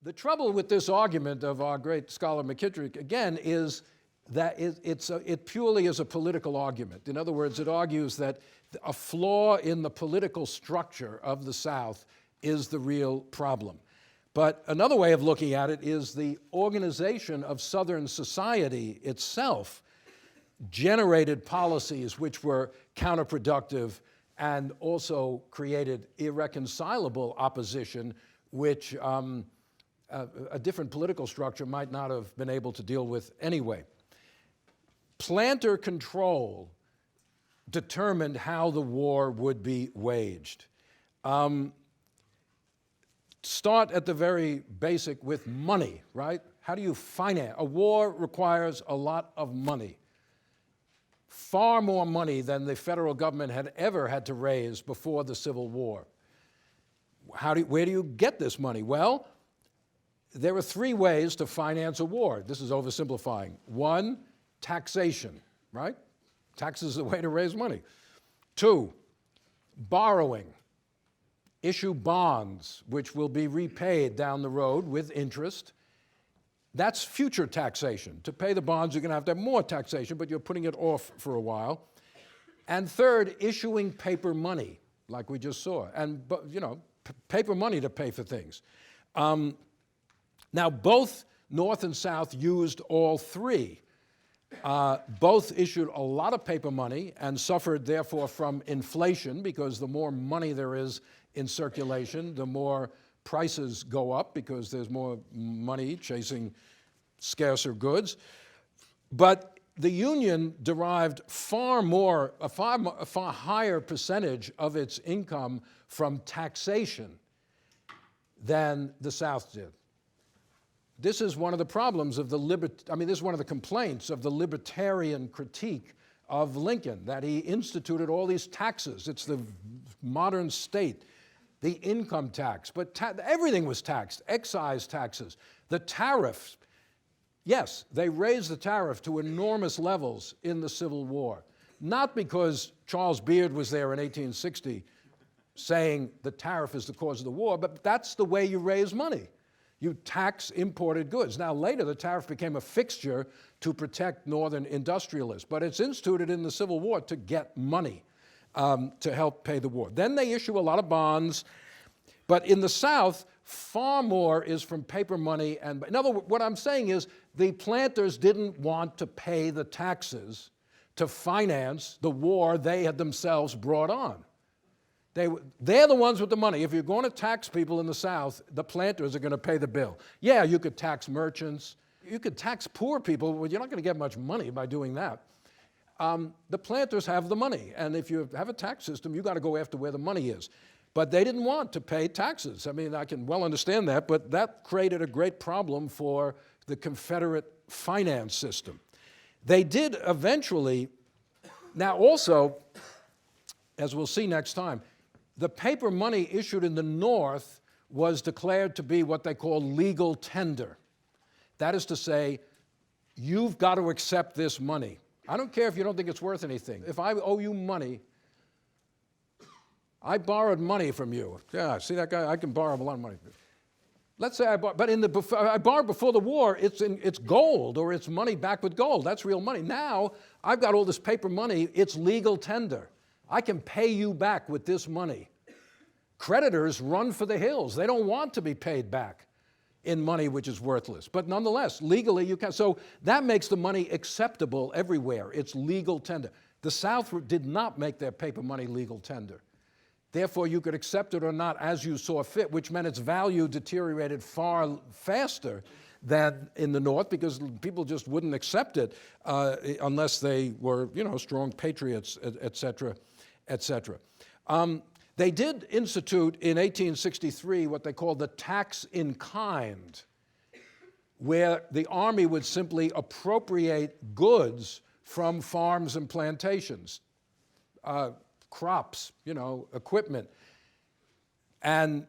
The trouble with this argument of our great scholar McKittrick, again, is that it purely is a political argument. In other words, it argues that a flaw in the political structure of the South is the real problem. But another way of looking at it is the organization of Southern society itself generated policies which were counterproductive and also created irreconcilable opposition, which a different political structure might not have been able to deal with anyway. Planter control determined how the war would be waged. Start at the very basic with money, right? How do you finance? A war requires a lot of money. Far more money than the federal government had ever had to raise before the Civil War. Where do you get this money? Well, there are three ways to finance a war. This is oversimplifying. One, taxation, right? Taxes is the way to raise money. Two, borrowing. Issue bonds, which will be repaid down the road with interest. That's future taxation. To pay the bonds, you're going to have more taxation, but you're putting it off for a while. And third, issuing paper money, like we just saw. And, paper money to pay for things. Now, both North and South used all three. Both issued a lot of paper money and suffered, therefore, from inflation, because the more money there is in circulation, the more prices go up because there's more money chasing scarcer goods. But the Union derived a far higher percentage of its income from taxation than the South did. This is one of the problems of this is one of the complaints of the libertarian critique of Lincoln, that he instituted all these taxes. It's the modern state, the income tax, but everything was taxed, excise taxes, the tariffs. Yes, they raised the tariff to enormous levels in the Civil War, not because Charles Beard was there in 1860 saying the tariff is the cause of the war, but that's the way you raise money. You tax imported goods. Now, later, the tariff became a fixture to protect Northern industrialists, but it's instituted in the Civil War to get money to help pay the war. Then they issue a lot of bonds, but in the South, far more is from paper money. And in other words, what I'm saying is the planters didn't want to pay the taxes to finance the war they had themselves brought on. They're the ones with the money. If you're going to tax people in the South, the planters are going to pay the bill. Yeah, you could tax merchants. You could tax poor people, but you're not going to get much money by doing that. The planters have the money, and if you have a tax system, you've got to go after where the money is. But they didn't want to pay taxes. I mean, I can well understand that, but that created a great problem for the Confederate finance system. They did eventually, now also, as we'll see next time, the paper money issued in the North was declared to be what they call legal tender. That is to say, you've got to accept this money. I don't care if you don't think it's worth anything. If I owe you money, I borrowed money from you. Yeah, see that guy? I can borrow a lot of money. Let's say I borrowed, but I borrowed before the war, it's gold, or it's money backed with gold. That's real money. Now, I've got all this paper money, it's legal tender. I can pay you back with this money. Creditors run for the hills. They don't want to be paid back in money which is worthless. But nonetheless, legally you can. So that makes the money acceptable everywhere. It's legal tender. The South did not make their paper money legal tender. Therefore, you could accept it or not as you saw fit, which meant its value deteriorated far faster than in the North, because people just wouldn't accept it unless they were, strong patriots, et cetera, et cetera. They did institute in 1863 what they called the tax in kind, where the Army would simply appropriate goods from farms and plantations, crops, equipment, and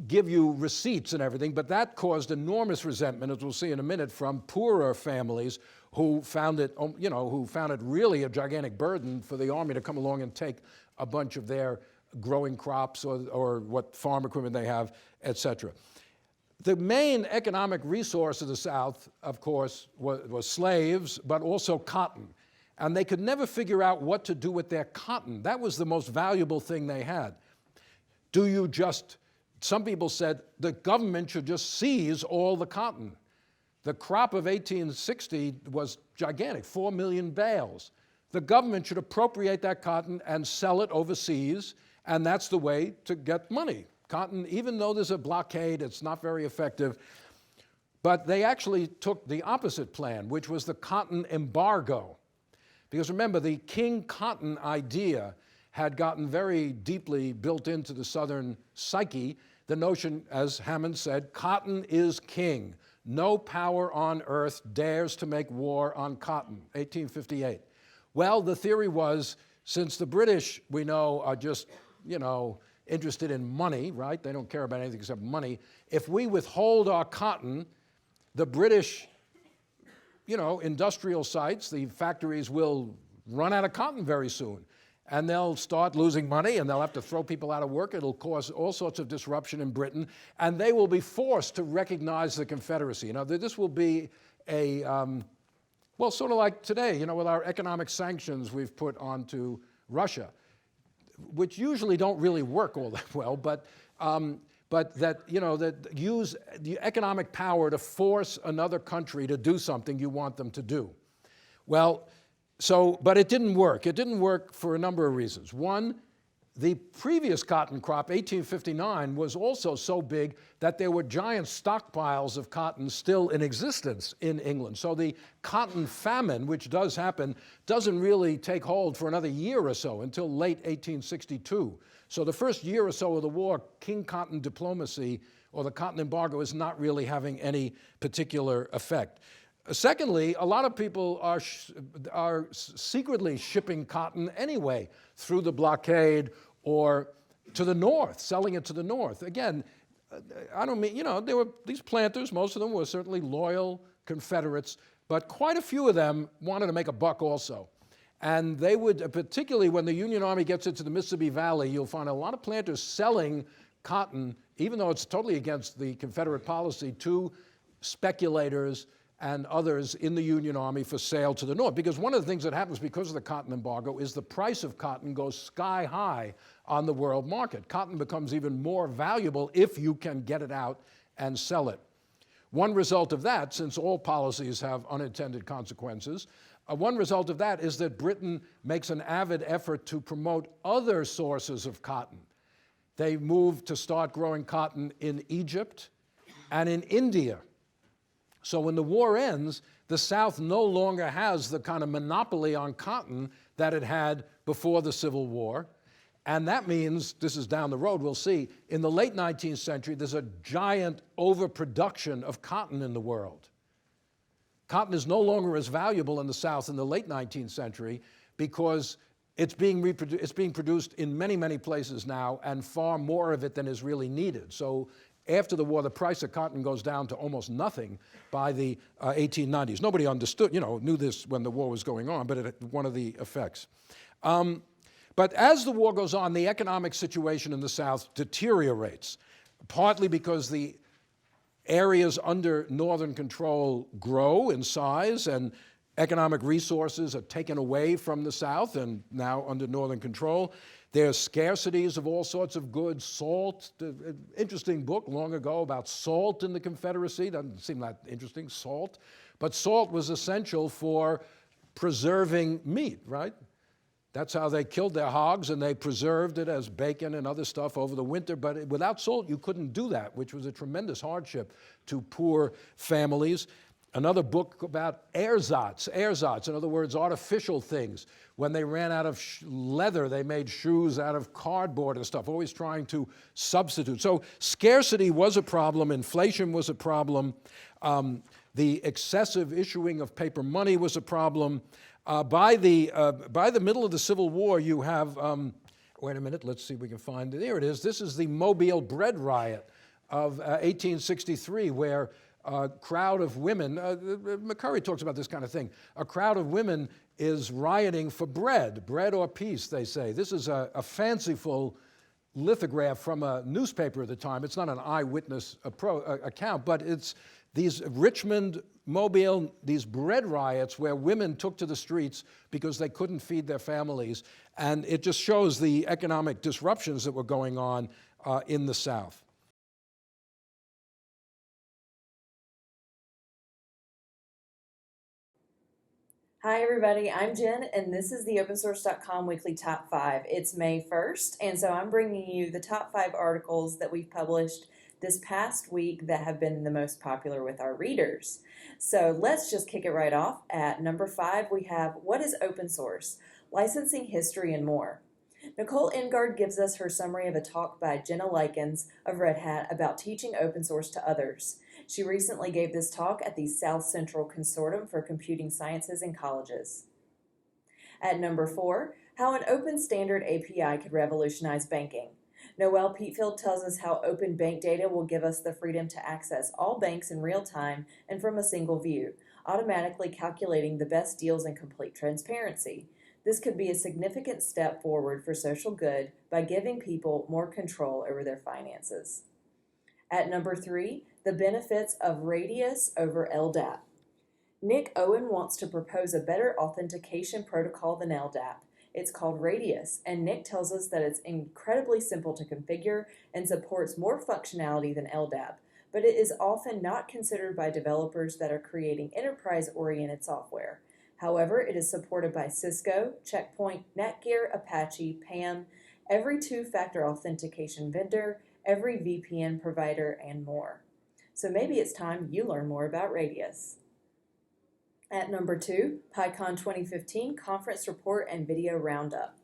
give you receipts and everything, but that caused enormous resentment, as we'll see in a minute, from poorer families who found it, really a gigantic burden for the Army to come along and take a bunch of their growing crops or what farm equipment they have, et cetera. The main economic resource of the South, of course, was slaves, but also cotton. And they could never figure out what to do with their cotton. That was the most valuable thing they had. Some people said the government should just seize all the cotton. The crop of 1860 was gigantic, 4 million bales. The government should appropriate that cotton and sell it overseas, and that's the way to get money. Cotton, even though there's a blockade, it's not very effective. But they actually took the opposite plan, which was the cotton embargo. Because remember, the king cotton idea had gotten very deeply built into the Southern psyche. The notion, as Hammond said, cotton is king. No power on earth dares to make war on cotton, 1858. Well, the theory was, since the British, we know, are just, interested in money, right? They don't care about anything except money. If we withhold our cotton, the British, industrial sites, the factories will run out of cotton very soon. And they'll start losing money, and they'll have to throw people out of work. It'll cause all sorts of disruption in Britain, and they will be forced to recognize the Confederacy. This will be a, sort of like today, with our economic sanctions we've put onto Russia, which usually don't really work all that well, but that use the economic power to force another country to do something you want them to do. Well, but it didn't work. It didn't work for a number of reasons. One, the previous cotton crop, 1859, was also so big that there were giant stockpiles of cotton still in existence in England. So the cotton famine, which does happen, doesn't really take hold for another year or so, until late 1862. So the first year or so of the war, king cotton diplomacy, or the cotton embargo, is not really having any particular effect. Secondly, a lot of people are secretly shipping cotton anyway through the blockade or to the north, selling it to the north. Again, I don't mean, there were these planters, most of them were certainly loyal Confederates, but quite a few of them wanted to make a buck also. And they would, particularly when the Union Army gets into the Mississippi Valley, you'll find a lot of planters selling cotton, even though it's totally against the Confederate policy, to speculators and others in the Union Army for sale to the north. Because one of the things that happens because of the cotton embargo is the price of cotton goes sky high on the world market. Cotton becomes even more valuable if you can get it out and sell it. One result of that, since all policies have unintended consequences, one result of that is that Britain makes an avid effort to promote other sources of cotton. They move to start growing cotton in Egypt and in India. So when the war ends, the South no longer has the kind of monopoly on cotton that it had before the Civil War. And that means, this is down the road, we'll see, in the late 19th century, there's a giant overproduction of cotton in the world. Cotton is no longer as valuable in the South in the late 19th century because it's being produced in many, many places now, and far more of it than is really needed. So after the war, the price of cotton goes down to almost nothing by the 1890s. Nobody understood, knew this when the war was going on, but one of the effects. But as the war goes on, the economic situation in the South deteriorates, partly because the areas under Northern control grow in size and economic resources are taken away from the South and now under Northern control. There's scarcities of all sorts of goods. Salt, interesting book long ago about salt in the Confederacy. Doesn't seem that interesting, salt. But salt was essential for preserving meat, right? That's how they killed their hogs, and they preserved it as bacon and other stuff over the winter. But without salt, you couldn't do that, which was a tremendous hardship to poor families. Another book about ersatz, in other words, artificial things. When they ran out of leather, they made shoes out of cardboard and stuff, always trying to substitute. So scarcity was a problem, inflation was a problem, the excessive issuing of paper money was a problem. By the middle of the Civil War, you have, wait a minute, let's see if we can find it. There it is. This is the Mobile bread riot of 1863, where a crowd of women, McCurry talks about this kind of thing, a crowd of women is rioting for bread or peace, they say. This is a fanciful lithograph from a newspaper at the time. It's not an eyewitness account, but it's these Richmond, Mobile, these bread riots where women took to the streets because they couldn't feed their families. And it just shows the economic disruptions that were going on in the South. Hi everybody, I'm Jen and this is the opensource.com weekly top 5. It's May 1st and so I'm bringing you the top 5 articles that we've published this past week that have been the most popular with our readers. So let's just kick it right off. At number 5 we have What is Open Source? Licensing History and More. Nicole Engard gives us her summary of a talk by Jenna Likens of Red Hat about teaching open source to others. She recently gave this talk at the South Central Consortium for Computing Sciences in Colleges. At number 4, how an open standard API could revolutionize banking. Noelle Peatfield tells us how open bank data will give us the freedom to access all banks in real time and from a single view, automatically calculating the best deals in complete transparency. This could be a significant step forward for social good by giving people more control over their finances. At number 3, the benefits of Radius over LDAP. Nick Owen wants to propose a better authentication protocol than LDAP. It's called Radius, and Nick tells us that it's incredibly simple to configure and supports more functionality than LDAP, but it is often not considered by developers that are creating enterprise-oriented software. However, it is supported by Cisco, Checkpoint, Netgear, Apache, PAM, every two-factor authentication vendor, every VPN provider, and more. So maybe it's time you learn more about Radius. At number 2, PyCon 2015 Conference Report and Video Roundup.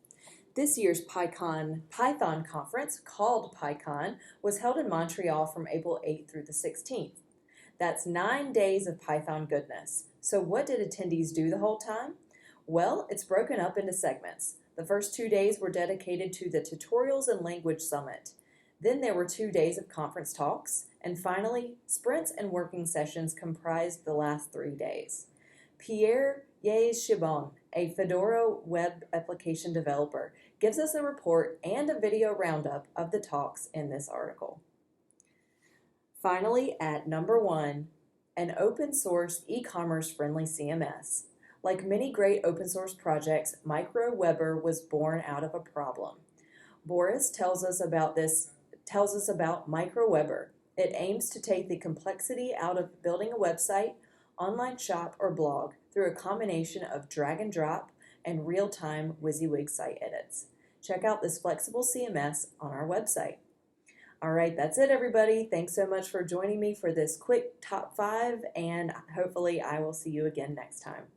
This year's Python conference, called PyCon, was held in Montreal from April 8th through the 16th. That's 9 days of Python goodness. So what did attendees do the whole time? Well, it's broken up into segments. The first 2 days were dedicated to the Tutorials and Language Summit. Then there were 2 days of conference talks, and finally, sprints and working sessions comprised the last 3 days. Pierre Yez-Chibon, a Fedora web application developer, gives us a report and a video roundup of the talks in this article. Finally, at number 1, an open source e-commerce friendly CMS. Like many great open source projects, MicroWeber was born out of a problem. Boris tells us about MicroWeber. It aims to take the complexity out of building a website, online shop, or blog through a combination of drag and drop and real-time WYSIWYG site edits. Check out this flexible CMS on our website. All right, that's it, everybody. Thanks so much for joining me for this quick top 5, and hopefully I will see you again next time.